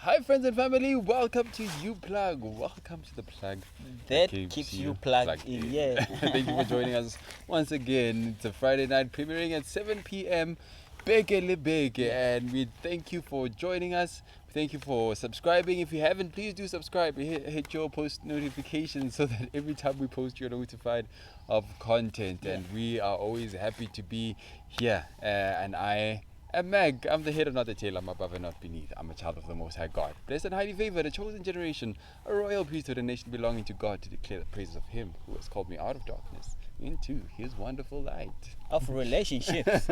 Hi friends and family, welcome to You Plug. Welcome to the plug that keeps you plugged in. Yeah. Thank you for joining us once again. It's a Friday night premiering at 7 p.m. Big, and we thank you for joining us. Thank you for subscribing. If you haven't, please do subscribe. Hit your post notifications so that every time we post, you're notified of content. And we are always happy to be here. And I am Meg. I'm the head and not the tail. I'm above and not beneath. I'm a child of the Most High God. Blessed and highly favored, a chosen generation, a royal priesthood, a nation belonging to God, to declare the praises of Him who has called me out of darkness into His wonderful light. Of relationships.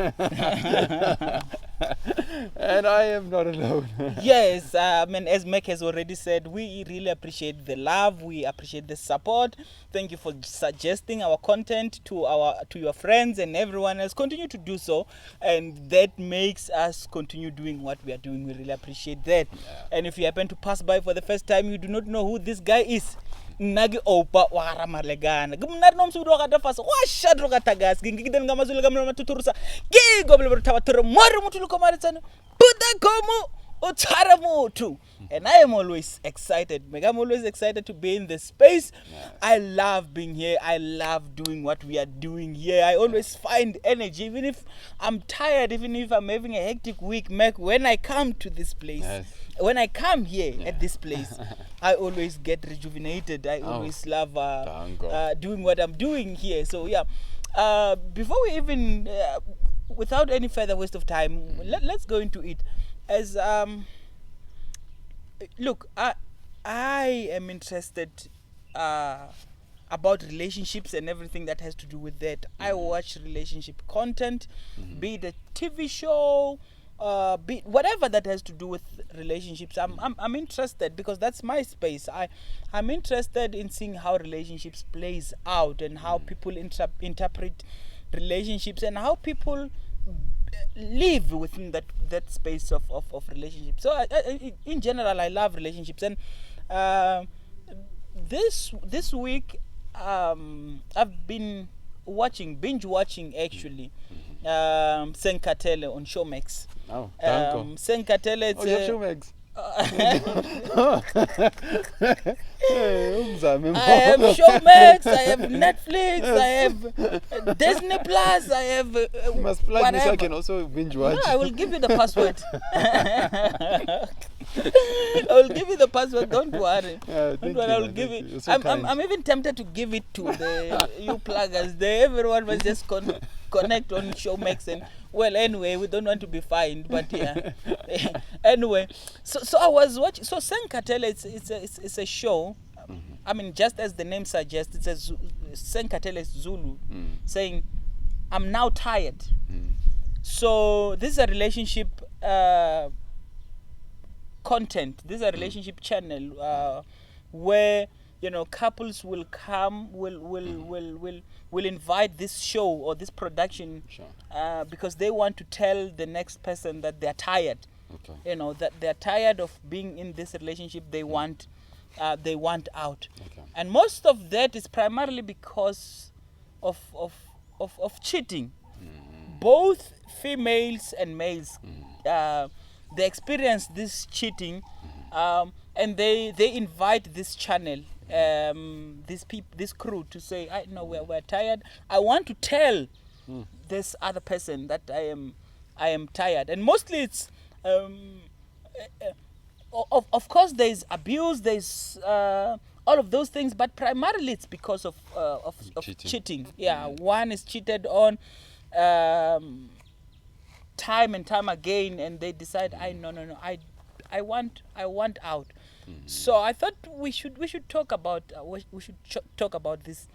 And I am not alone. Yes, as Meg has already said, we really appreciate the love. We appreciate the support. Thank you for suggesting our content to your friends and everyone else. Continue to do so, and that makes us continue doing what we are doing. We really appreciate that. Yeah. And if you happen to pass by for the first time, you do not know who this guy is. Nagi opa wara malegana gumnar nom sudo ka dafas wa shadro ka tagas gingiden ngamazulu gamna tuturusa gi goble tawatur mor mutulu ko maritsana buda komu utara mutu. And I am always excited. I'm always excited to be in this space. Yeah. I love being here. I love doing what we are doing here. I always find energy, even if I'm tired, even if I'm having a hectic week. When I come to this place, Yes. when I come here at this place, I always get rejuvenated. I always love doing what I'm doing here. So yeah, before we even, without any further waste of time, let's go into it. As look, I am interested about relationships and everything that has to do with that. I watch relationship content, be it a TV show, be whatever that has to do with relationships. I'm interested because that's my space. I'm interested in seeing how relationships plays out and how people interpret relationships and how people live within that space of relationships. So in general, I love relationships, and this week I've been binge watching actually Senkatele on Showmax. Oh, danko. Senkatele, it's you have Showmax. I have Showmax, I have Netflix, I have Disney Plus, I have You must plug whatever. me so I can also binge watch. No, I will give you the password. I will give you the password. Don't worry. Don't worry. I will give it. I'm even tempted to give it to the you pluggers. Everyone must just connect on Showmax and anyway, we don't want to be fined, but yeah. Anyway, so I was watching. So Senkatele, it's a show. I mean, just as the name suggests, it's a Senkatele Zulu saying, "I'm now tired." So this is a relationship content. This is a relationship channel where couples will come, will invite this show or this production because they want to tell the next person that they're tired. Okay. That they're tired of being in this relationship. They want out. Okay. And most of that is primarily because of cheating. Both females and males, they experience this cheating, and they invite this channel, this crew, to say, we're tired. I want to tell this other person that I am tired. And mostly it's of course there's abuse, there's all of those things, but primarily it's because of cheating. Yeah, one is cheated on time and time again, and they decide, I want out. So I thought we should talk about talk about this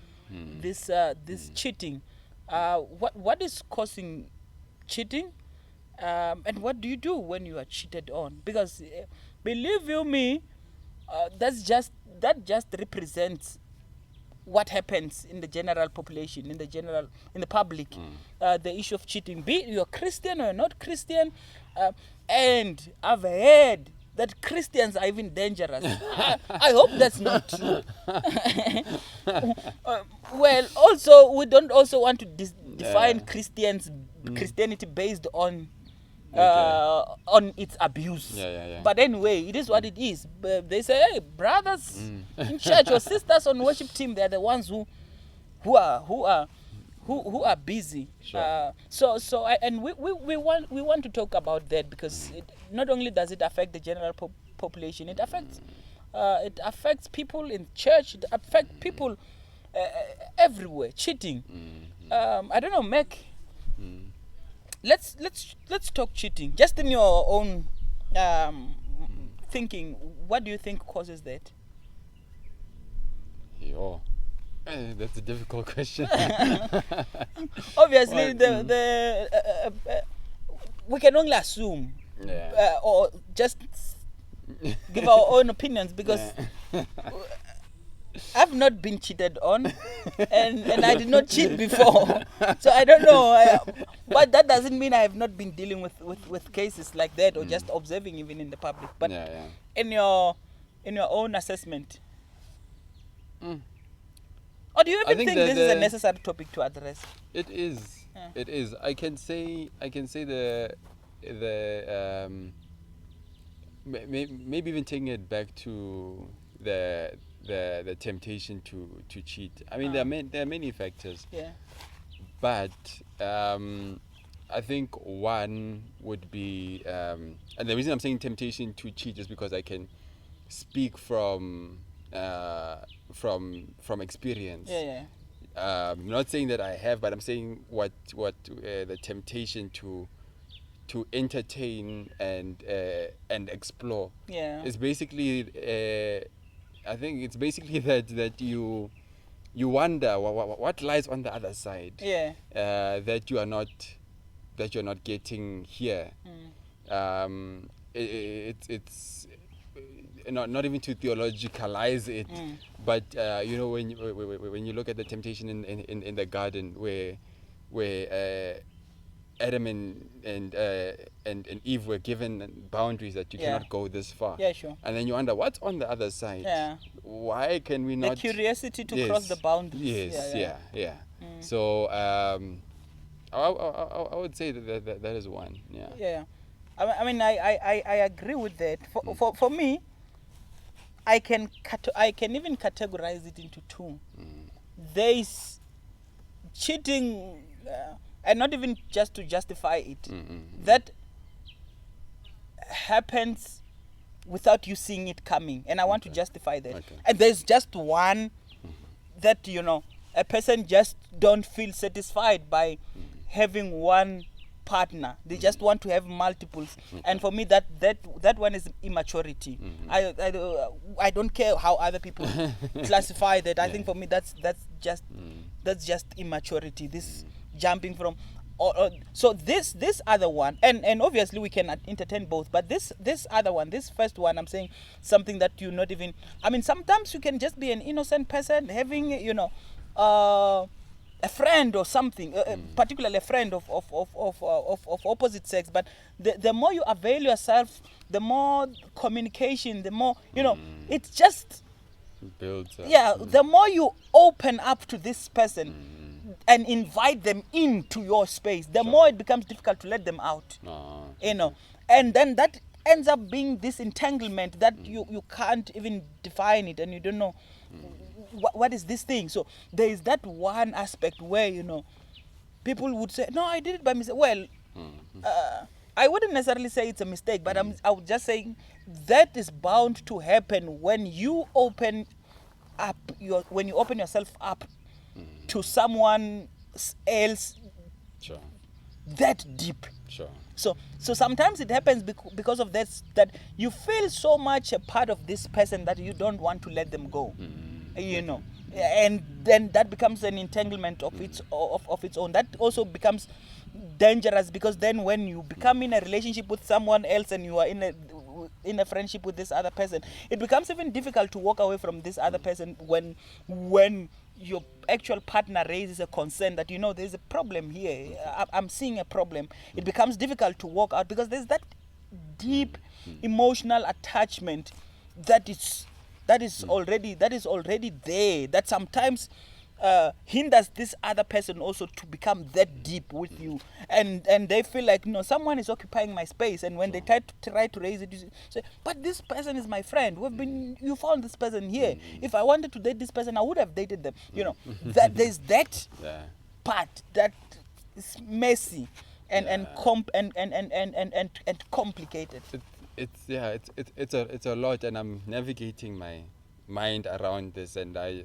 cheating. What is causing cheating, and what do you do when you are cheated on? Because believe you me, that just represents what happens in the general population, in the public. The issue of cheating, be it you're Christian or not Christian, and I've heard that Christians are even dangerous. I hope that's not true. Also, we don't also want to define Christianity based on on its abuse. Yeah. But anyway, it is what it is. They say, hey, brothers in church or sisters on worship team, they're the ones who are busy. Sure. And we want to talk about that, because not only does it affect the general population, it affects people in church, it affects people everywhere. Cheating. I don't know, Mac. Let's talk cheating. Just in your own thinking, what do you think causes that? That's a difficult question. Obviously, we can only assume, or just give our own opinions, because I've not been cheated on, and I did not cheat before, so I don't know. But that doesn't mean I have not been dealing with cases like that, or just observing even in the public. But in your own assessment, or do you even think this is a necessary topic to address? It is. Yeah. It is. I can say maybe even taking it back to the temptation to cheat. I mean, there are many factors. Yeah. But I think one would be, and the reason I'm saying temptation to cheat is because I can speak from experience. I'm not saying that I have, but I'm saying what the temptation to entertain and explore is basically. I think it's basically that you wonder what lies on the other side. That you're not getting here. It's not even to theologicalize it, but when you look at the temptation in the garden where Adam and Eve were given boundaries that you cannot go this far. Sure. And then you wonder what's on the other side. Why can we not? The curiosity to cross the boundaries. Yes. So I would say that is one. I mean, I agree with that. For me, I can even categorize it into two. There is cheating, and not even just to justify it. That happens without you seeing it coming, and I want to justify that. And there's just one that a person just don't feel satisfied by having one partner. They just want to have multiples, and for me that one is immaturity. I don't care how other people classify that. I think for me that's just immaturity. This jumping from so this other one, and obviously we can entertain both, but this other one, this first one, I'm saying something that you not even, I mean, sometimes you can just be an innocent person having a friend or something, particularly a friend of opposite sex, but the more you avail yourself, the more communication, the more it's just builds up. The more you open up to this person and invite them into your space, the more it becomes difficult to let them out. And then that ends up being this entanglement that you can't even define it, and you don't know what is this thing. So there is that one aspect where people would say, no, I did it by mistake. Well, I wouldn't necessarily say it's a mistake, but I would just say that is bound to happen when you open yourself up to someone else that deep. So sometimes it happens because of that you feel so much a part of this person that you don't want to let them go. And then that becomes an entanglement of its own. That also becomes dangerous, because then when you become in a relationship with someone else and you are in a friendship with this other person, it becomes even difficult to walk away from this other person when your actual partner raises a concern that there's a problem here. I'm seeing a problem. It becomes difficult to walk out because there's that deep emotional attachment that is already there, that sometimes hinders this other person also to become that deep with you, and they feel like, someone is occupying my space, and when they try to raise it, you say, but this person is my friend, you found this person here. If I wanted to date this person, I would have dated them. That there's that part that is messy and complicated. It's a lot, and I'm navigating my mind around this, and I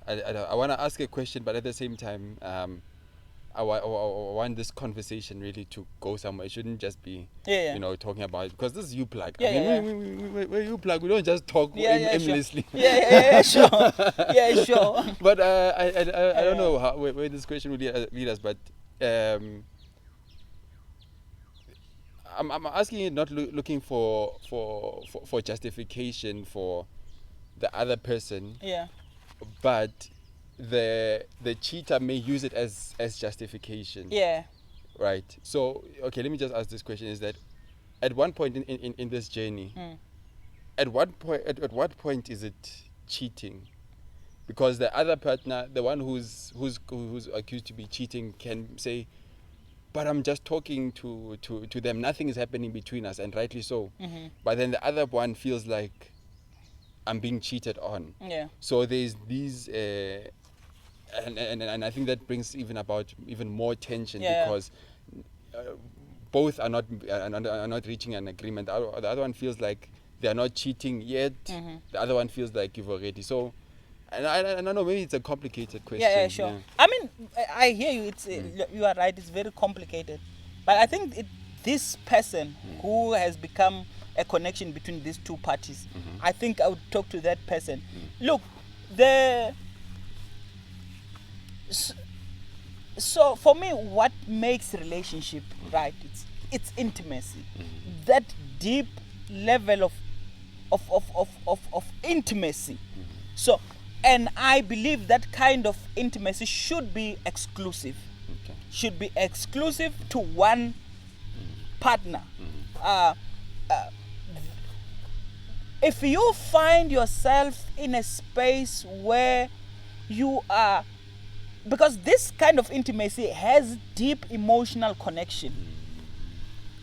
want to ask a question, but at the same time, I want this conversation really to go somewhere. It shouldn't just be, talking about it, because this is you plug. We're you plug. We don't just talk aimlessly. Sure. Yeah, sure. But I don't know where this question will lead us, but I'm asking it, not looking for justification for the other person. Yeah. But the cheater may use it as justification. Yeah. Right. So okay, let me just ask this question: is that at one point in this journey, at what point is it cheating? Because the other partner, the one who's accused to be cheating, can say, but I'm just talking to them, nothing is happening between us, and rightly so. But then the other one feels like I'm being cheated on. Yeah. So there's these and I think that brings even more tension, because both are not reaching an agreement. The other one feels like they are not cheating yet. The other one feels like you've already. So, and I don't know, maybe it's a complicated question. Yeah, sure. Yeah. I mean, I hear you. You are right. It's very complicated, but I think this person who has become a connection between these two parties, I think I would talk to that person. Look, so for me, what makes relationship right? It's intimacy, that deep level of intimacy. So, and I believe that kind of intimacy should be exclusive. Should be exclusive to one partner. If you find yourself in a space where you are, because this kind of intimacy has deep emotional connection,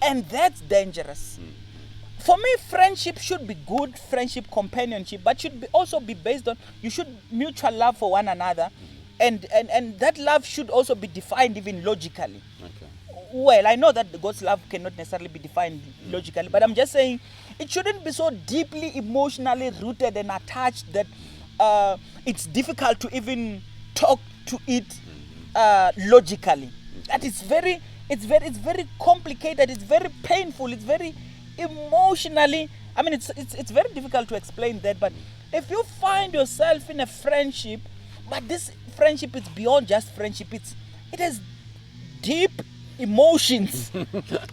and that's dangerous. For me, friendship should be good, friendship, companionship, but should also be based on, you should mutual love for one another, and that love should also be defined even logically. Well, I know that God's love cannot necessarily be defined logically, but I'm just saying it shouldn't be so deeply emotionally rooted and attached that it's difficult to even talk to it logically. That it's very complicated. It's very painful. It's very emotionally. I mean, it's very difficult to explain that. But if you find yourself in a friendship, but this friendship is beyond just friendship. It has deep emotions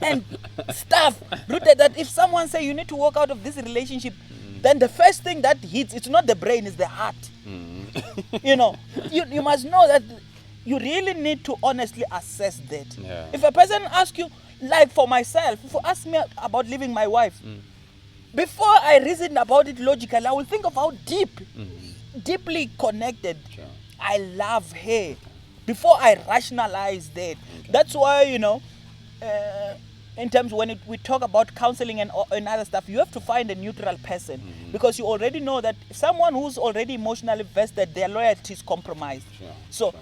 and stuff rooted, that if someone say you need to walk out of this relationship, then the first thing that hits, it's not the brain, it's the heart. You must know that you really need to honestly assess that. If a person asks you, like for myself, if you ask me about leaving my wife, before I reason about it logically, I will think of how deeply connected I love her before I rationalize that. That's why, in terms when we talk about counseling and other stuff, you have to find a neutral person, because you already know that someone who's already emotionally vested, their loyalty is compromised. So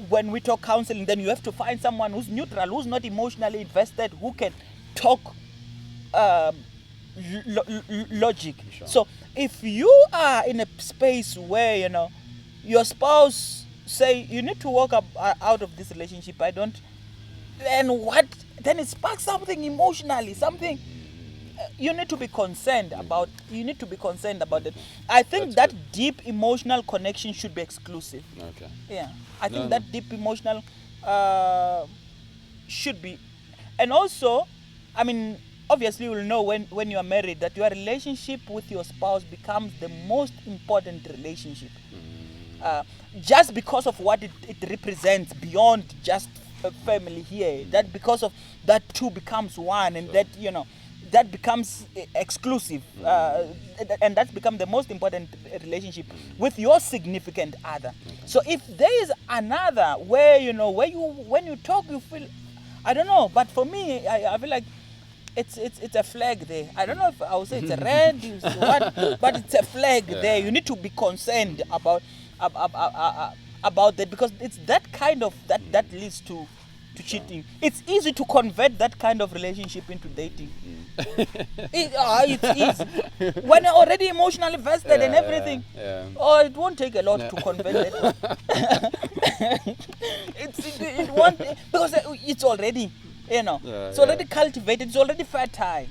when we talk counseling, then you have to find someone who's neutral, who's not emotionally invested, who can talk logic. So if you are in a space where your spouse say you need to walk out of this relationship, then it sparks something emotionally, something you need to be concerned about. You need to be concerned about it. I think that deep emotional connection should be exclusive. I think that deep emotional should be. And also, I mean, obviously you will know when you are married that your relationship with your spouse becomes the most important relationship. Just because of what it represents beyond just a family here, that because of that two becomes one, and that that becomes exclusive, and that's become the most important relationship with your significant other. So if there is another where when you talk you feel, I don't know, but for me I feel like it's a flag there. I don't know if I would say it's a red, it's what, but it's a flag there. You need to be concerned about that, because it's that kind of that leads to cheating. It's easy to convert that kind of relationship into dating. It's easy when you're already emotionally vested and everything. It won't take a lot to convert it. It won't, because it's already it's already cultivated, it's already fertile.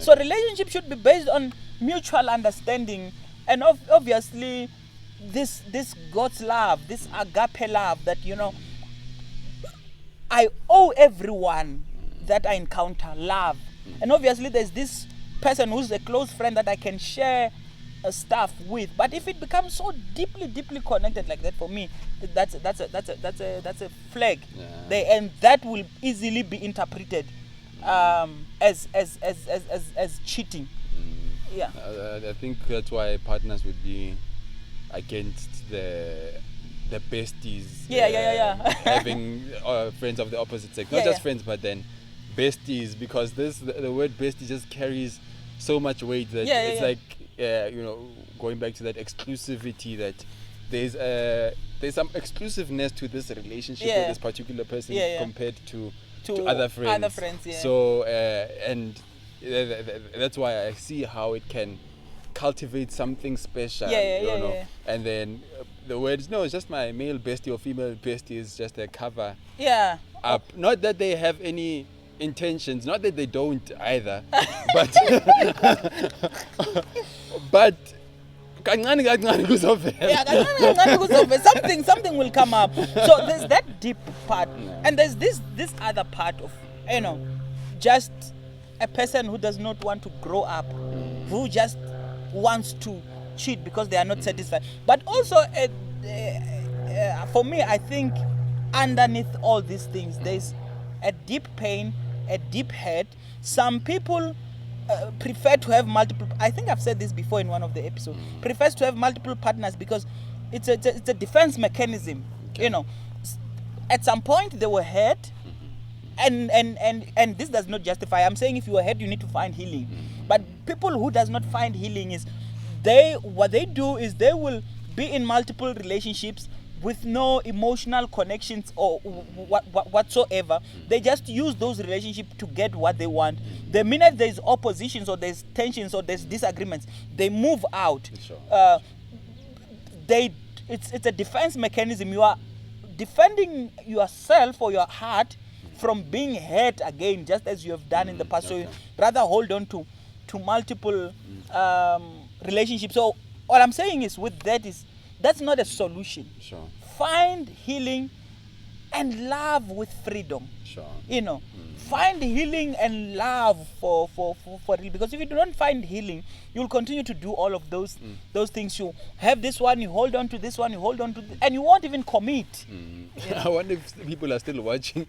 So relationship should be based on mutual understanding, and obviously this God's love, this agape love that I owe everyone that I encounter love. And obviously there's this person who's a close friend that I can share stuff with. But if it becomes so deeply connected like that, for me, that's a flag there, and that will easily be interpreted as cheating. I think that's why partners would be against the besties, having friends of the opposite sex, not just friends, but then besties, because the word bestie just carries so much weight that it's like going back to that exclusivity, that there's some exclusiveness to this relationship with this particular person compared to other friends. So and that's why I see how it can cultivate something special, and then the words, no, it's just my male bestie or female bestie, is just a cover up. Not that they have any intentions, not that they don't either, but something will come up. So there's that deep part, and there's this other part of just a person who does not want to grow up, who just wants to cheat because they are not satisfied. But also for me, I think underneath all these things there's a deep pain, a deep hurt. Some people prefer to have multiple, I think I've said this before in one of the episodes, prefers to have multiple partners because it's a defense mechanism. At some point they were hurt, and this does not justify. I'm saying if you are hurt, you need to find healing. But people who does not find healing, is what they do is they will be in multiple relationships with no emotional connections or whatsoever. They just use those relationships to get what they want. The minute there's oppositions or there's tensions or there's disagreements, they move out. Sure. It's a defense mechanism. You are defending yourself or your heart from being hurt again, just as you have done in the past. So you rather hold on to multiple relationships. So all I'm saying is, with that, is that's not a solution. Sure. Find healing and love with freedom. Sure. Find healing and love for real. Because if you don't find healing, you'll continue to do all of those things. You have this one, you hold on to this one, you hold on to and you won't even commit. I wonder if people are still watching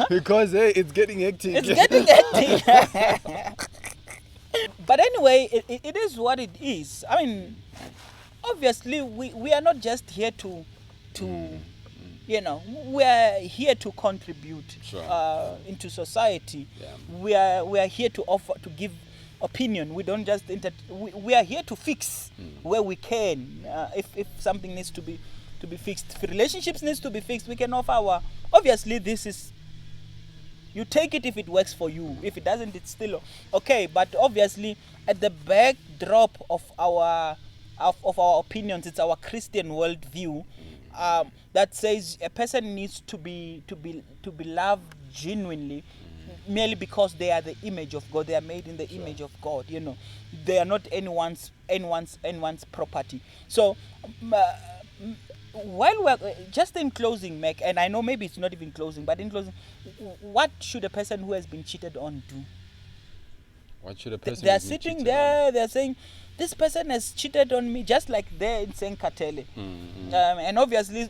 because it's getting hectic. It's getting hectic. But anyway, it is what it is. I mean, obviously we are not just here to we are here to contribute into society. We are here to offer, to give opinion. We don't just we are here to fix where we can. If something needs to be fixed, if relationships needs to be fixed, we can offer our. Obviously, this is. You take it if it works for you. If it doesn't, it's still okay. But obviously, at the backdrop of our opinions, it's our Christian worldview that says a person needs to be loved genuinely, merely because they are the image of God. They are made in the image of God. They are not anyone's property. So. While we're just in closing, Mac, and I know maybe it's not even closing, but in closing, what should a person who has been cheated on do? What should a person? They're sitting there. They're saying, "This person has cheated on me," just like they're in Senkatele. And obviously,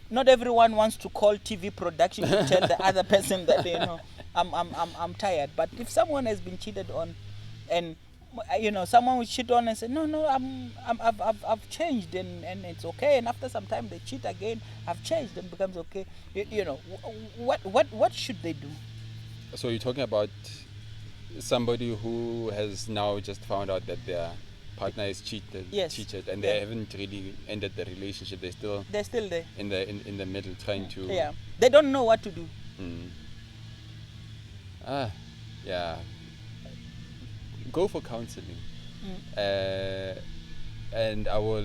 not everyone wants to call TV production to tell the other person that, you know, I'm tired. But if someone has been cheated on, and you know, someone will cheat on and say, no, I've changed and it's okay. And after some time they cheat again, I've changed and becomes okay. You know, what should they do? So you're talking about somebody who has now just found out that their partner is cheated, and they haven't really ended the relationship. They're still there in the middle, trying to. Yeah, they don't know what to do. Yeah. Go for counseling, and I will.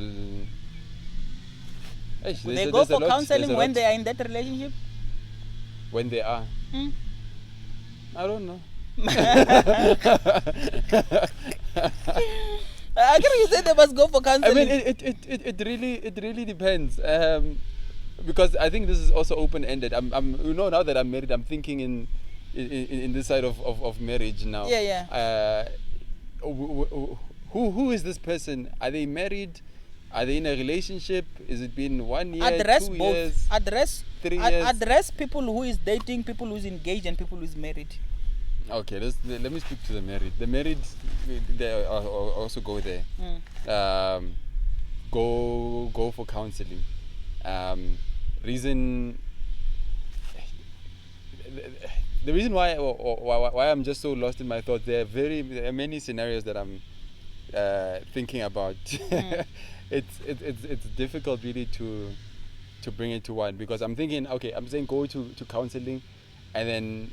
They go for counseling when they are in that relationship. When they are, I don't know. I can you say they must go for counseling. I mean, it really depends. Because I think this is also open ended. I'm you know, now that I'm married, I'm thinking in this side of marriage now. Yeah. Who is this person? Are they married? Are they in a relationship? Is it been 1 year, 2 years, 3 years? Address people who is dating, people who is engaged, and people who is married. Okay, let me speak to the married. The married, they also go there. Go for counseling. The reason why I'm just so lost in my thoughts, there are many scenarios that I'm thinking about. It's difficult really to bring it to one, because I'm thinking, okay, I'm saying go to counseling, and then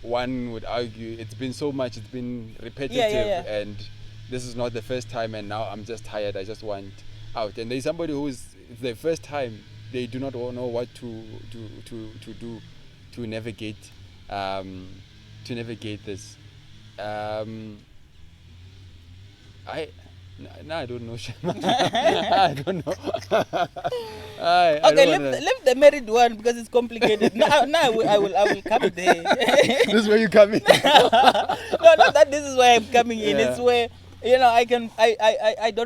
one would argue it's been so much, it's been repetitive, and this is not the first time, and now I'm just tired, I just want out. And there's somebody who's, it's their first time, they do not know what to do to navigate this. I don't know. I don't know. Leave the married one, because it's complicated. now I will come there. This is where you come in. No, not that this is where I'm coming in. It's where, you know, I don't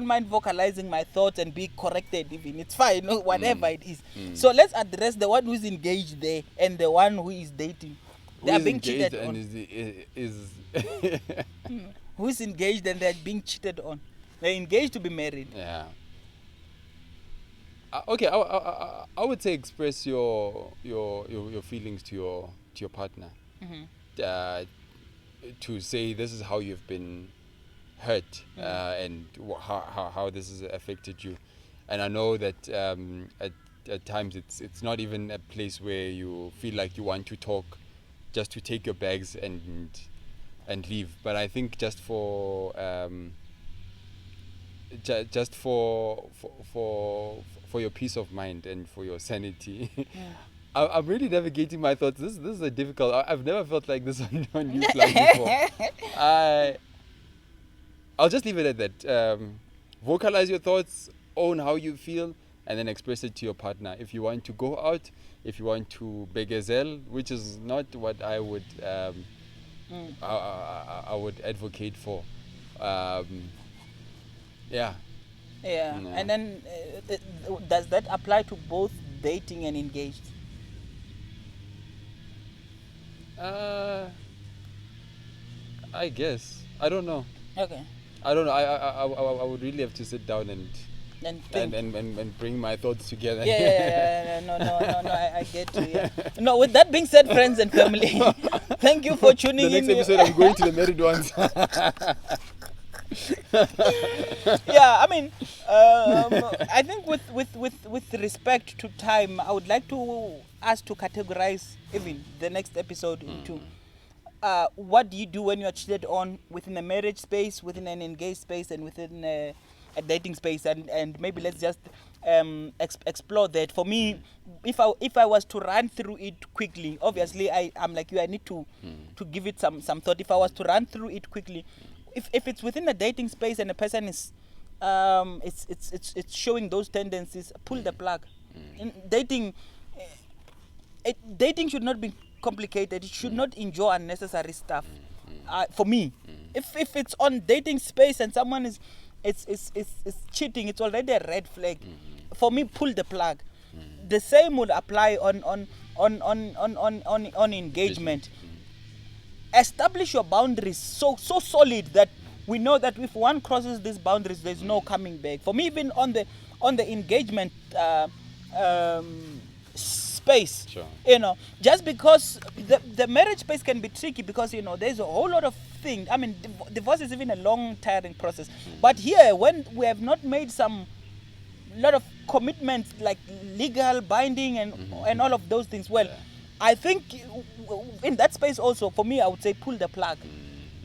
mind vocalizing my thoughts and be corrected even. It's fine, you know, whatever it is. So let's address the one who's engaged there and the one who is dating. They are being cheated on. Who's engaged and they're being cheated on? They're engaged to be married. Yeah. Okay, I would say express your feelings to your partner. To say this is how you've been hurt, and how this has affected you. And I know that at times it's not even a place where you feel like you want to talk, just to take your bags and leave. But I think just for your peace of mind and for your sanity. I'm really navigating my thoughts. This is a difficult. I've never felt like this on you before. I'll just leave it at that. Vocalize your thoughts, own how you feel, and then express it to your partner. If you want to go out, if you want to begezel, which is not what I would I would advocate for. Yeah. And then does that apply to both dating and engaged? I guess. I don't know. Okay. I don't know. I would really have to sit down and bring my thoughts together. No, I get you. Yeah. No, with that being said, friends and family, thank you for tuning in. The next episode, I'm going to the married ones. I mean, I think with respect to time, I would like us to categorize even the next episode into what do you do when you are cheated on within a marriage space, within an engaged space, and within a dating space, and maybe let's just explore that. For me, if I was to run through it quickly, obviously I'm like you, I need to give it some thought. If I was to run through it quickly, if it's within a dating space and a person is it's showing those tendencies, pull the plug. In dating, dating should not be complicated. It should not endure unnecessary stuff. For me, if it's on dating space and someone is cheating, it's already a red flag. For me, pull the plug. the same would apply on engagement. Establish your boundaries so solid that we know that if one crosses these boundaries, there's no coming back. For me, even on the engagement space, sure. Just because the marriage space can be tricky, because there's a whole lot of things. I mean, divorce is even a long, tiring process. But here, when we have not made lot of commitments, like legal binding and all of those things, well, I think in that space also, for me, I would say pull the plug.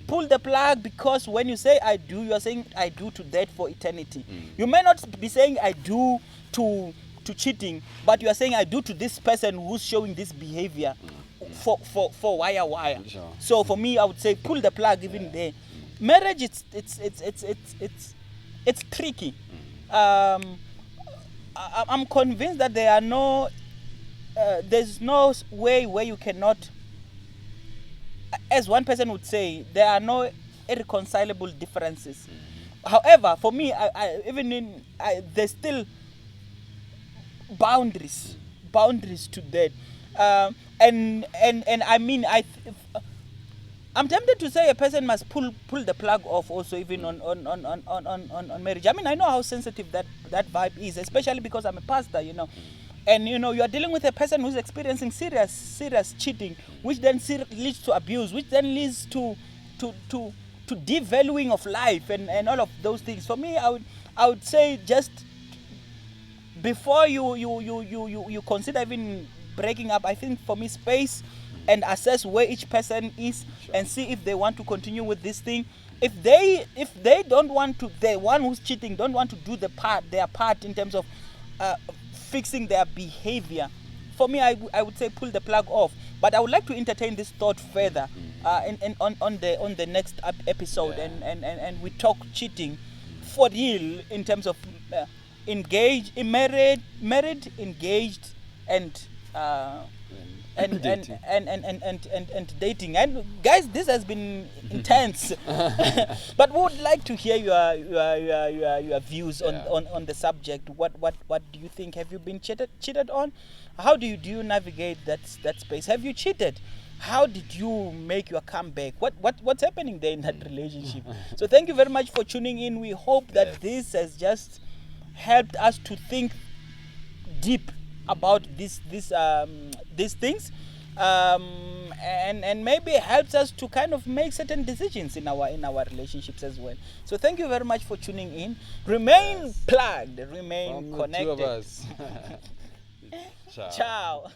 Pull the plug, because when you say I do, you are saying I do to that for eternity. You may not be saying I do to cheating, but you are saying I do to this person who's showing this behavior for wire. Sure. So for me, I would say pull the plug even there. Marriage, it's tricky. I'm convinced that there's no way where you cannot, as one person would say, there are no irreconcilable differences. However, for me, there's still boundaries to that. And I mean, I'm tempted to say a person must pull the plug off also, even on marriage. I mean, I know how sensitive that vibe is, especially because I'm a pastor, And you are dealing with a person who's experiencing serious cheating, which then leads to abuse, which then leads to devaluing of life and all of those things. For me, I would say, just before you consider even breaking up, I think for me, space and assess where each person is, sure, and see if they want to continue with this thing. If they don't want to, the one who's cheating don't want to do their part in terms of fixing their behavior, for me, I would say pull the plug off. But I would like to entertain this thought further on the next episode, and we talk cheating for real in terms of married, engaged, and dating. And guys, this has been intense. But we would like to hear your views on the subject. What do you think? Have you been cheated on? How do you navigate that space? Have you cheated? How did you make your comeback? What's happening there in that relationship? So thank you very much for tuning in. We hope that this has just helped us to think deep about these things, and maybe helps us to kind of make certain decisions in our relationships as well. So thank you very much for tuning in. Remain plugged, remain connected. Two of us. Ciao. Ciao.